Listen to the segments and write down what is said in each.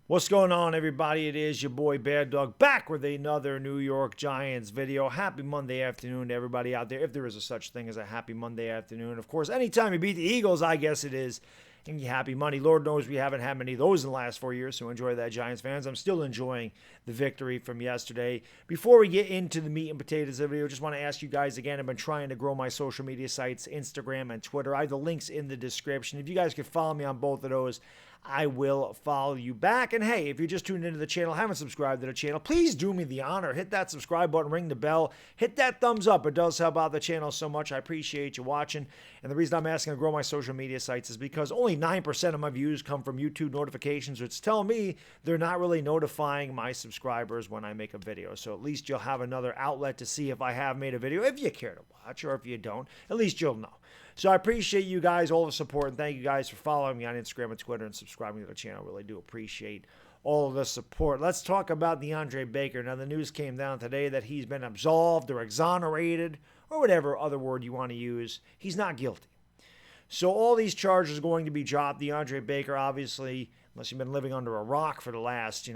What's going on, everybody? It is your boy Baddog back with another New York Giants video. Happy Monday afternoon to everybody out there, if there is a such thing as a happy Monday afternoon. Of course, anytime you beat the Eagles, I guess it is, and you happy money. Lord knows we haven't had many of those in the last 4 years, so enjoy that, Giants fans. I'm still enjoying the victory from yesterday. Before we get into the meat and potatoes of the video, just want to ask you guys again, I've been trying to grow my social media sites, Instagram and Twitter. I have the links in the description. If you guys could follow me on both of those, I will follow you back. And hey, if you're just tuned into the channel, haven't subscribed to the channel, please do me the honor. Hit that subscribe button, ring the bell, hit that thumbs up. It does help out the channel so much. I appreciate you watching. And the reason I'm asking to grow my social media sites is because only 9% of my views come from YouTube notifications, which tell me they're not really notifying my subscribers when I make a video. So at least you'll have another outlet to see if I have made a video, if you care to watch, or if you don't, at least you'll know. So I appreciate you guys, all the support, and thank you guys for following me on Instagram and Twitter and subscribing to the channel. I really do appreciate all of the support. Let's talk about DeAndre Baker. Now, the news came down today that he's been absolved or exonerated, or whatever other word you want to use. He's not guilty. So all these charges are going to be dropped. DeAndre Baker, obviously, unless you've been living under a rock for the last,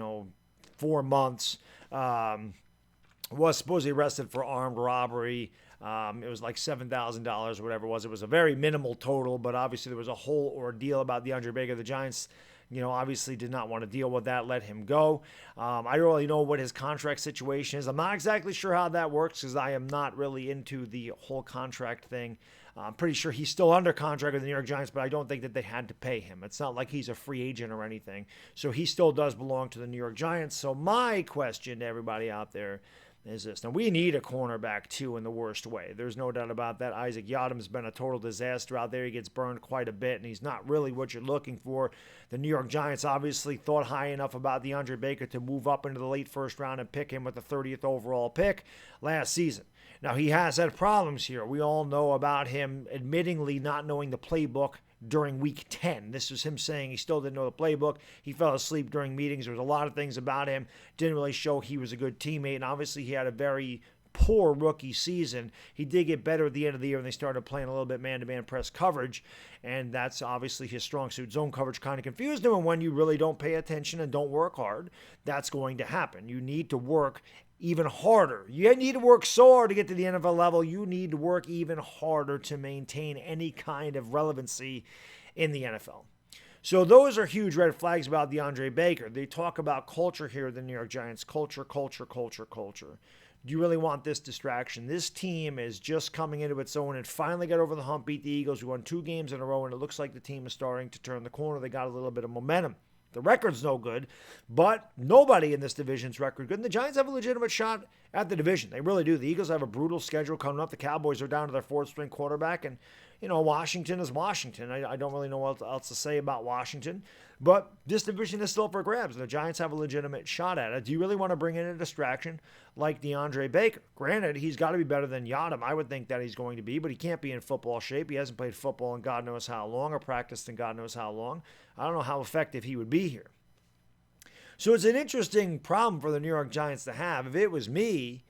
4 months, was supposedly arrested for armed robbery. It was like $7,000 or whatever it was. It was a very minimal total, but obviously there was a whole ordeal about DeAndre Baker. The Giants, obviously did not want to deal with that, let him go. I don't really know what his contract situation is. I'm not exactly sure how that works because I am not really into the whole contract thing. I'm pretty sure he's still under contract with the New York Giants, but I don't think that they had to pay him. It's not like he's a free agent or anything. So he still does belong to the New York Giants. So my question to everybody out there is this. Now, we need a cornerback, too, in the worst way. There's no doubt about that. Isaac Yiadom's been a total disaster out there. He gets burned quite a bit, and he's not really what you're looking for. The New York Giants obviously thought high enough about DeAndre Baker to move up into the late first round and pick him with the 30th overall pick last season. Now, he has had problems here. We all know about him admittingly not knowing the playbook during week 10. This was him saying he still didn't know the playbook. He fell asleep during meetings. There was a lot of things about him. Didn't really show he was a good teammate. And obviously he had a very poor rookie season. He did get better at the end of the year when they started playing a little bit man-to-man press coverage. And that's obviously his strong suit. Zone coverage kind of confused him. And when you really don't pay attention and don't work hard, that's going to happen. You need to work even harder. You need to work so hard to get to the NFL level. You need to work even harder to maintain any kind of relevancy in the NFL. So those are huge red flags about DeAndre Baker. They talk about culture here, the New York Giants. Culture, culture, culture, culture. Do you really want this distraction? This team is just coming into its own and finally got over the hump, beat the Eagles. We won 2 games in a row, and it looks like the team is starting to turn the corner. They got a little bit of momentum. The record's no good, but nobody in this division's record good. And the Giants have a legitimate shot at the division. They really do. The Eagles have a brutal schedule coming up. The Cowboys are down to their 4th-string quarterback. And, Washington is Washington. I don't really know what else to say about Washington. But this division is still up for grabs. The Giants have a legitimate shot at it. Do you really want to bring in a distraction like DeAndre Baker? Granted, he's got to be better than Yiadom. I would think that he's going to be, but he can't be in football shape. He hasn't played football in God knows how long or practiced in God knows how long. I don't know how effective he would be here. So it's an interesting problem for the New York Giants to have. If it was me,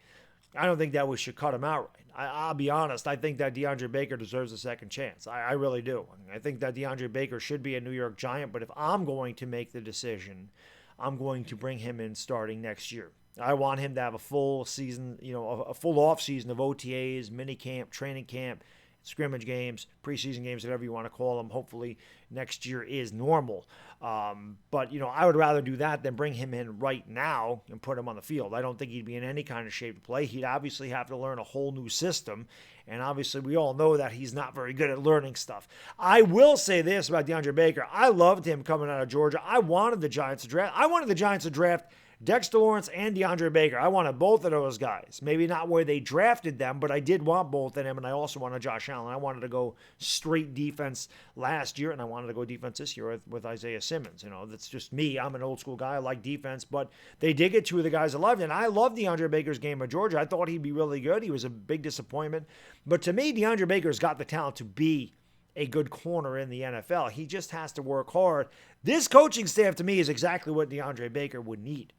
I don't think that we should cut him outright. I'll be honest. I think that DeAndre Baker deserves a second chance. I really do. I think that DeAndre Baker should be a New York Giant, but if I'm going to make the decision, I'm going to bring him in starting next year. I want him to have a full season, a full off season of OTAs, mini camp, training camp, scrimmage games, preseason games, whatever you want to call them. Hopefully next year is normal. But, I would rather do that than bring him in right now and put him on the field. I don't think he'd be in any kind of shape to play. He'd obviously have to learn a whole new system. And obviously we all know that he's not very good at learning stuff. I will say this about DeAndre Baker. I loved him coming out of Georgia. I wanted the Giants to draft Dexter Lawrence and DeAndre Baker. I wanted both of those guys. Maybe not where they drafted them, but I did want both of them, and I also wanted Josh Allen. I wanted to go straight defense last year, and I wanted to go defense this year with Isaiah Simmons. That's just me. I'm an old school guy. I like defense, but they did get 2 of the guys I loved, and I loved DeAndre Baker's game at Georgia. I thought he'd be really good. He was a big disappointment. But to me, DeAndre Baker's got the talent to be a good corner in the NFL. He just has to work hard. This coaching staff, to me, is exactly what DeAndre Baker would need.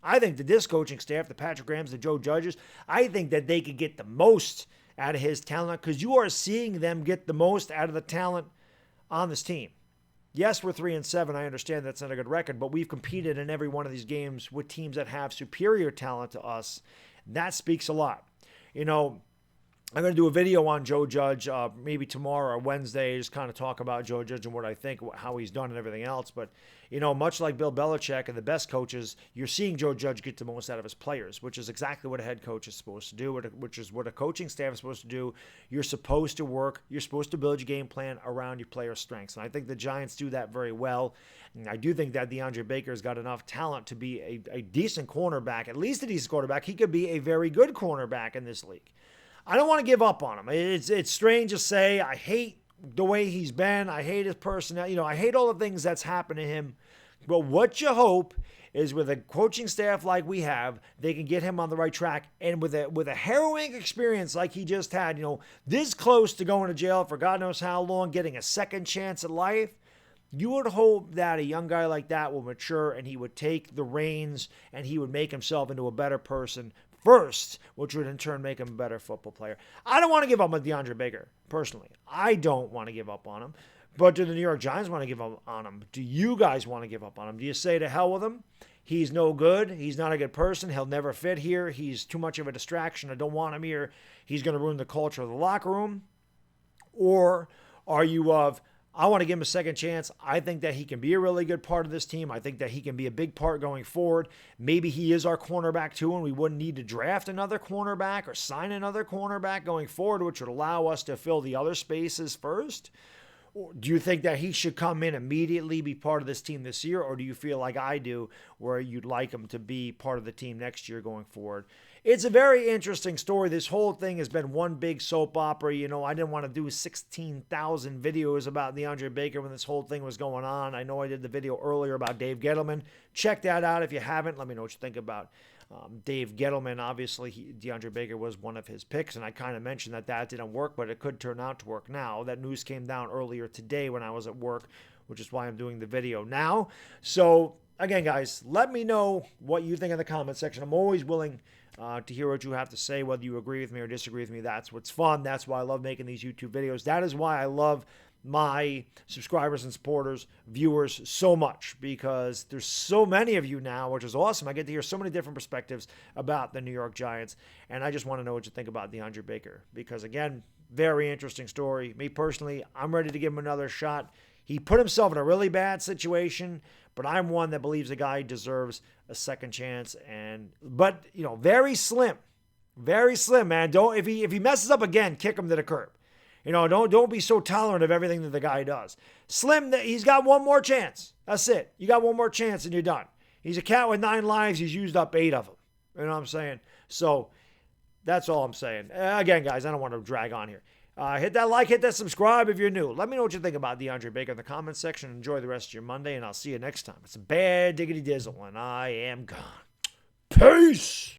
I think that this coaching staff, the Patrick Grahams, the Joe Judges, I think that they could get the most out of his talent because you are seeing them get the most out of the talent on this team. Yes, we're 3-7. I understand that's not a good record, but we've competed in every one of these games with teams that have superior talent to us. That speaks a lot. You know, I'm going to do a video on Joe Judge maybe tomorrow or Wednesday, just kind of talk about Joe Judge and what I think, how he's done and everything else. But, you know, much like Bill Belichick and the best coaches, you're seeing Joe Judge get the most out of his players, which is exactly what a head coach is supposed to do, which is what a coaching staff is supposed to do. You're supposed to work. You're supposed to build your game plan around your players' strengths. And I think the Giants do that very well. And I do think that DeAndre Baker has got enough talent to be a decent cornerback, at least a decent quarterback. He could be a very good cornerback in this league. I don't want to give up on him. It's strange to say. I hate the way he's been. I hate his personality. You know, I hate all the things that's happened to him. But what you hope is with a coaching staff like we have, they can get him on the right track. And with a harrowing experience like he just had, you know, this close to going to jail for God knows how long, getting a second chance at life, you would hope that a young guy like that will mature and he would take the reins and he would make himself into a better person first, which would in turn make him a better football player. I don't want to give up on DeAndre Baker, personally. I don't want to give up on him. But do the New York Giants want to give up on him? Do you guys want to give up on him? Do you say to hell with him? He's no good. He's not a good person. He'll never fit here. He's too much of a distraction. I don't want him here. He's going to ruin the culture of the locker room. Or are you of, I want to give him a second chance. I think that he can be a really good part of this team. I think that he can be a big part going forward. Maybe he is our cornerback too, and we wouldn't need to draft another cornerback or sign another cornerback going forward, which would allow us to fill the other spaces first. Or do you think that he should come in immediately, be part of this team this year, or do you feel like I do, where you'd like him to be part of the team next year going forward? It's a very interesting story. This whole thing has been one big soap opera. You know, I didn't want to do 16,000 videos about DeAndre Baker when this whole thing was going on. I know I did the video earlier about Dave Gettleman. Check that out if you haven't. Let me know what you think about Dave Gettleman. Obviously, DeAndre Baker was one of his picks, and I kind of mentioned that didn't work, but it could turn out to work now. That news came down earlier today when I was at work, which is why I'm doing the video now. So, again, guys, let me know what you think in the comment section. I'm always willing to hear what you have to say, whether you agree with me or disagree with me. That's what's fun. That's why I love making these YouTube videos. That is why I love my subscribers and supporters, viewers so much, because there's so many of you now, which is awesome. I get to hear so many different perspectives about the New York Giants, and I just want to know what you think about DeAndre Baker, because, again, very interesting story. Me personally, I'm ready to give him another shot. He put himself in a really bad situation, but I'm one that believes the guy deserves a second chance. But you know, very slim, man. Don't if he messes up again, kick him to the curb. You know, don't be so tolerant of everything that the guy does. Slim, he's got one more chance. That's it. You got one more chance and you're done. He's a cat with 9 lives. He's used up 8 of them. You know what I'm saying? So that's all I'm saying. Again, guys, I don't want to drag on here. Hit that like, hit that subscribe if you're new. Let me know what you think about DeAndre Baker in the comments section. Enjoy the rest of your Monday, and I'll see you next time. It's a bad diggity dizzle, and I am gone. Peace!